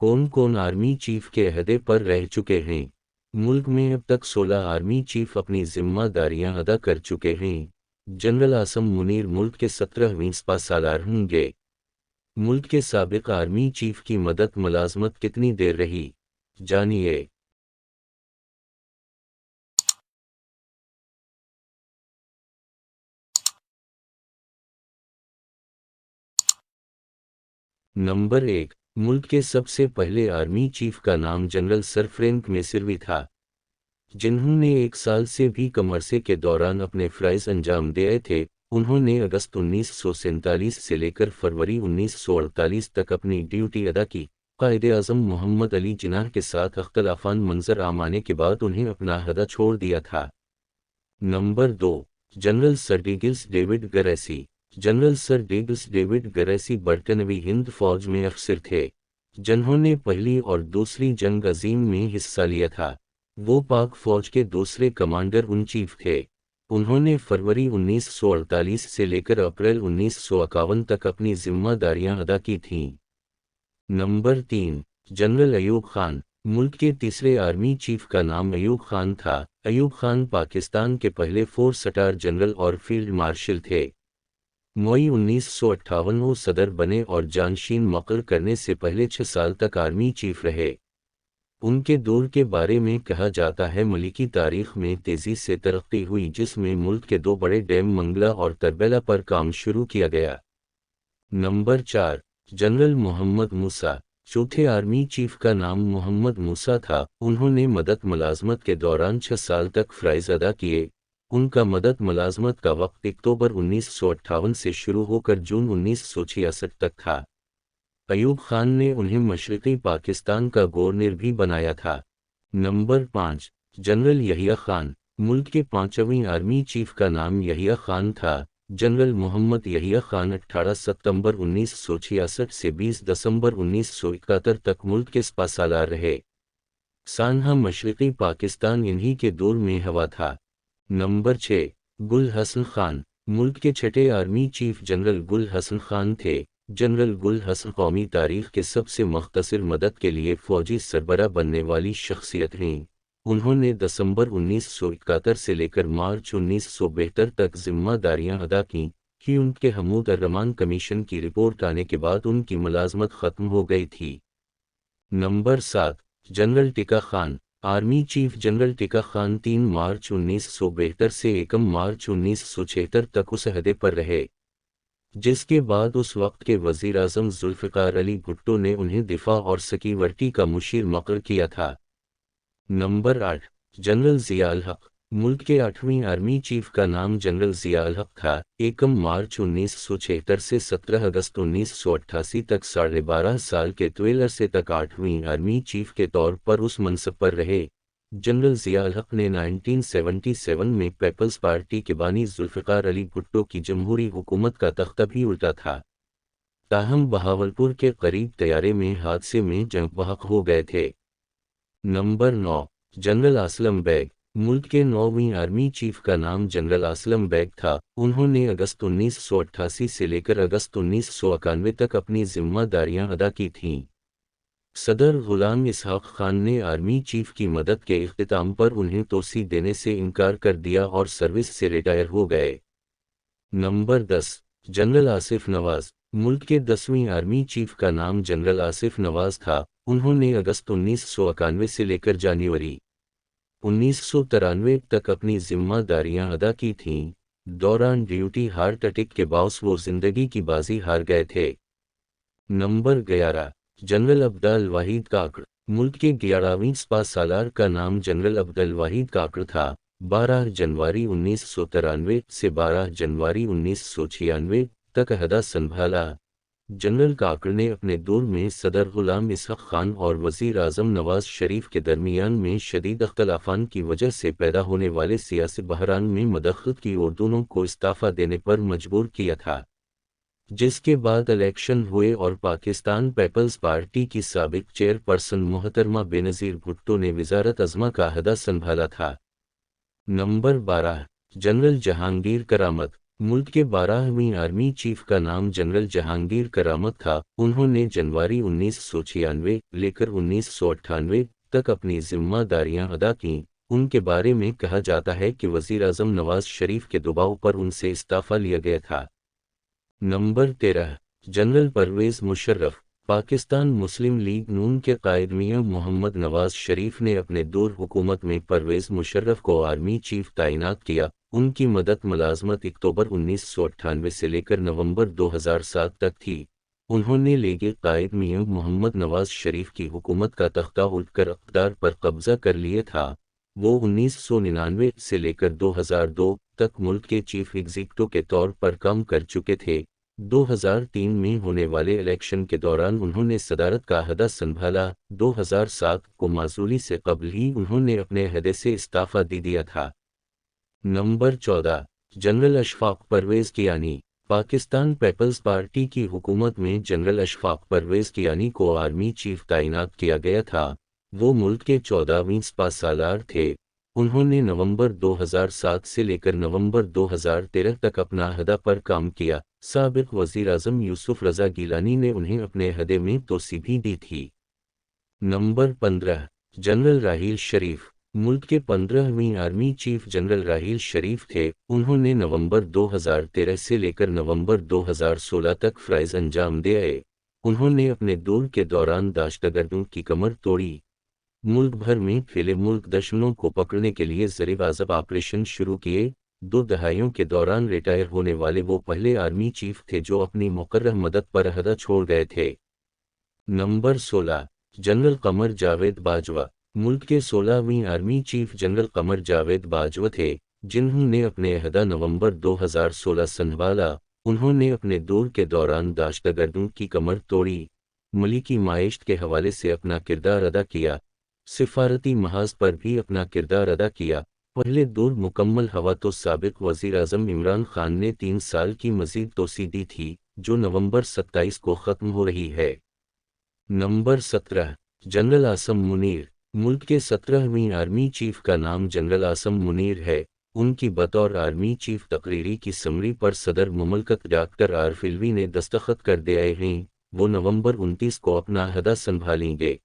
कौन कौन army chief के अहदे पर रह चुके हैं? मुल्क में अब तक 16 आर्मी चीफ अपनी जिम्मेदारियां अदा कर चुके हैं। जनरल आसम मुनीर मुल्क के 17वें सालार होंगे। मुल्क के साबिक आर्मी चीफ की मदद मुलाजमत कितनी देर रही? जानिए। नंबर 1, मुल्क के सबसे पहले आर्मी चीफ का नाम जनरल सर फ्रैंक मेसर्वी था, जिन्होंने 1 साल से भी कम अरसे के दौरान अपने फ़राइज़ अंजाम दिए थे। उन्होंने अगस्त 1947 से लेकर फरवरी 1948 तक अपनी ड्यूटी अदा की। कायद-ए-आज़म मोहम्मद अली जिन्नाह के साथ अख्तलाफान मंजर आम आने के बाद उन्हें अपना अहदा छोड़ दिया था। Number 2, general sir Douglas David Gracey. General sir Douglas David Gracey बरतानवी हिंद फौज में अफसर थे, जिन्होंने पहली और दूसरी जंग अजीम में हिस्सा लिया था। वो पाक फौज के दूसरे कमांडर इन चीफ थे। उन्होंने फरवरी 1948 से लेकर अप्रैल 1951 तक अपनी जिम्मेदारियां अदा की थीं। Number 3, general Ayub Khan. मुल्क के तीसरे आर्मी चीफ का नाम अयूब खान था। अयूब खान पाकिस्तान के पहले 4 स्टार जनरल और फील्ड मार्शल थे। मई 1958 वो सदर बने और जानशीन मुक़र्रर करने से पहले 6 साल तक आर्मी चीफ रहे। उनके दौर के बारे में कहा जाता है मलिकी तारीख में तेज़ी से तरक्की हुई, जिसमें मुल्क के 2 बड़े डैम मंगला और तरबेला पर काम शुरू किया गया। नंबर 4, जनरल मोहम्मद मूसा। चौथे आर्मी चीफ का नाम मोहम्मद मूसा था। उन्होंने मदद मुलाजमत के दौरान 6 साल तक फ़राइज़ अदा किए। उनका मदद मुलाजमत का वक्त अक्टूबर 1958 से शुरू होकर जून 1966 तक था। अयूब खान ने उन्हें मशरक़ी पाकिस्तान का गवर्नर भी बनाया था। Number 5, general Yahya Khan. मुल्क के 5वें आर्मी चीफ का नाम यहिया खान था। जनरल मोहम्मद यहिया खान 18 सितंबर 1966 से 20 दिसंबर 1971 तक मुल्क के सालार रहे। सानहा मशरक़ी पाकिस्तान इन्हीं के दौर में हवा था। नंबर 6, गुल हसन खान। मुल्क के 6ठे आर्मी चीफ जनरल गुल हसन खान थे। जनरल गुल हसन कौमी तारीख के सबसे मुख्तसर मदद के लिए फ़ौजी सरबराह बनने वाली शख्सियत हैं। उन्होंने दिसंबर 1971 से लेकर मार्च 1972 तक जिम्मेदारियां अदा कीं कि उनके हमूद अर्रहमान कमीशन की रिपोर्ट आने के बाद उनकी मुलाजमत ख़त्म हो गई थी। नंबर 7, जनरल टिका खान। आर्मी चीफ जनरल टिका खान 3 मार्च 1972 से 1 मार्च 1976 तक उस अहदे पर रहे, जिसके बाद उस वक्त के वज़ीर आज़म ज़ुल्फ़िकार अली भुट्टो ने उन्हें दिफा और सिक्योरिटी का मुशीर मुक़र्रर किया था। नंबर 8, जनरल ज़िया उल हक़। मुल्क के 8वें आर्मी चीफ का नाम जनरल ज़िया उल हक़ था। 1 मार्च 1976 से 17 अगस्त 1988 तक 12.5 साल के तवील अरसे तक 8वें आर्मी चीफ के तौर पर उस मनसब पर रहे। जनरल ज़िया उल हक़ ने 1977 में पीपल्स पार्टी के बानी ज़ुल्फ़िकार अली भुट्टो की जमहूरी हुकूमत का तख्ता भी उल्टा था। ताहम बहावलपुर के करीब तैयारे में हादसे में जंग बहक हो गए थे। Number 9, general Aslam Baig. मुल्क के 9वें आर्मी चीफ का नाम जनरल असलम बेग था। उन्होंने अगस्त 1988 से लेकर अगस्त 1991 तक अपनी जिम्मेदारियां अदा की थीं। सदर गुलाम इसहाक खान ने आर्मी चीफ की मदद के इख्तिताम पर उन्हें तोसी देने से इनकार कर दिया और सर्विस से रिटायर हो गए। Number 10, general Asif Nawaz. मुल्क के 10वें आर्मी चीफ का नाम जनरल आसिफ नवाज था। उन्होंने अगस्त 1991 से लेकर जनवरी 1993 तक अपनी जिम्मेदारियां अदा की थीं। दौरान ड्यूटी हार्ट अटैक के बावजूद वो जिंदगी की बाजी हार गए थे। नंबर 11, जनरल अब्दुल वाहिद काकड़। मुल्क के 11वें सालार का नाम जनरल अब्दुल वाहिद काकड़ था। 12 जनवरी 1993 से 12 जनवरी 1996 तक अहदा संभाला। जनरल काकड़ ने अपने दौर में सदर गुलाम इसहाक खान और वज़ीर आज़म नवाज शरीफ के दरमियान में शदीद अख्तलाफान की वजह से पैदा होने वाले सियासी बहरान में मदखलत की और दोनों को इस्तीफ़ा देने पर मजबूर किया था, जिसके बाद इलेक्शन हुए और पाकिस्तान पीपल्स पार्टी की साबिक चेयरपर्सन मोहतरमा बेनज़ीर भुट्टो ने वज़ारत अज़मा का अहदा संभाला था। नंबर 12, जनरल जहांगीर करामत। ملک کے 12ویں آرمی چیف کا نام جنرل جہانگیر کرامت تھا۔ انہوں نے جنوری 1996 لے کر 1998 تک اپنی ذمہ داریاں ادا کیں۔ ان کے بارے میں کہا جاتا ہے کہ وزیر اعظم نواز شریف کے دباؤ پر ان سے استعفیٰ لیا گیا تھا۔ Number 13، general Pervez Musharraf. پاکستان مسلم لیگ نون کے قائد میاں محمد نواز شریف نے اپنے دور حکومت میں پرویز مشرف کو آرمی چیف تعینات کیا۔ ان کی مدت ملازمت اکتوبر 1998 سے لے کر نومبر 2007 تک تھی۔ انہوں نے لیگی قائد میاں محمد نواز شریف کی حکومت کا تختہ الٹ کر اقتدار پر قبضہ کر لیا تھا۔ وہ 1999 سے لے کر 2002 تک ملک کے چیف ایگزیکٹو کے طور پر کام کر چکے تھے۔ 2003 میں ہونے والے الیکشن کے دوران انہوں نے صدارت کا عہدہ سنبھالا۔ 2007 کو معزولی سے قبل ہی انہوں نے اپنے عہدے سے استعفیٰ دے دیا تھا۔ Number 14، general Ashfaq Parvez Kayani. پاکستان پیپلز پارٹی کی حکومت میں جنرل اشفاق پرویز کیانی کو آرمی چیف تعینات کیا گیا تھا۔ وہ ملک کے 14ویں سپہ سالار تھے۔ انہوں نے نومبر 2007 سے لے کر نومبر 2013 تک اپنا عہدہ پر کام کیا۔ سابق وزیر اعظم یوسف رضا گیلانی نے انہیں اپنے عہدے میں توسیع بھی دی تھی۔ Number 15، general Raheel Sharif. ملک کے 15ویں army chief general Raheel Sharif تھے۔ انہوں نے نومبر 2013 سے لے کر نومبر 2016 تک فرائض انجام دیے۔ انہوں نے اپنے دور کے دوران دہشت گردوں کی کمر توڑی۔ ملک بھر میں پھیلے ملک دشمنوں کو پکڑنے کے لیے زیر غضب آپریشن شروع کیے۔ 2 دہائیوں کے دوران ریٹائر ہونے والے وہ پہلے آرمی چیف تھے جو اپنی مقررہ مدت پر عہدہ چھوڑ گئے تھے۔ Number 16، general Qamar Javed Bajwa. ملک کے 16ویں army chief general Qamar Javed Bajwa تھے، جنہوں نے اپنے عہدہ نومبر 2016 سنبھالا۔ انہوں نے اپنے دور کے دوران دہشت گردوں کی کمر توڑی، ملکی معیشت کے حوالے سے اپنا کردار ادا کیا، سفارتی محاذ پر بھی اپنا کردار ادا کیا۔ پہلے دور مکمل ہوا تو سابق وزیر اعظم عمران خان نے 3 سال کی مزید توسیع دی تھی، جو نومبر 27 کو ختم ہو رہی ہے۔ Number 17، general Asim Munir. ملک کے 17ویں آرمی چیف کا نام جنرل عاصم منیر ہے۔ ان کی بطور آرمی چیف تقرری کی سمری پر صدر مملکت ڈاکٹر عارف علوی نے دستخط کر دیے ہیں۔ وہ نومبر 29 کو اپنا عہدہ سنبھالیں گے۔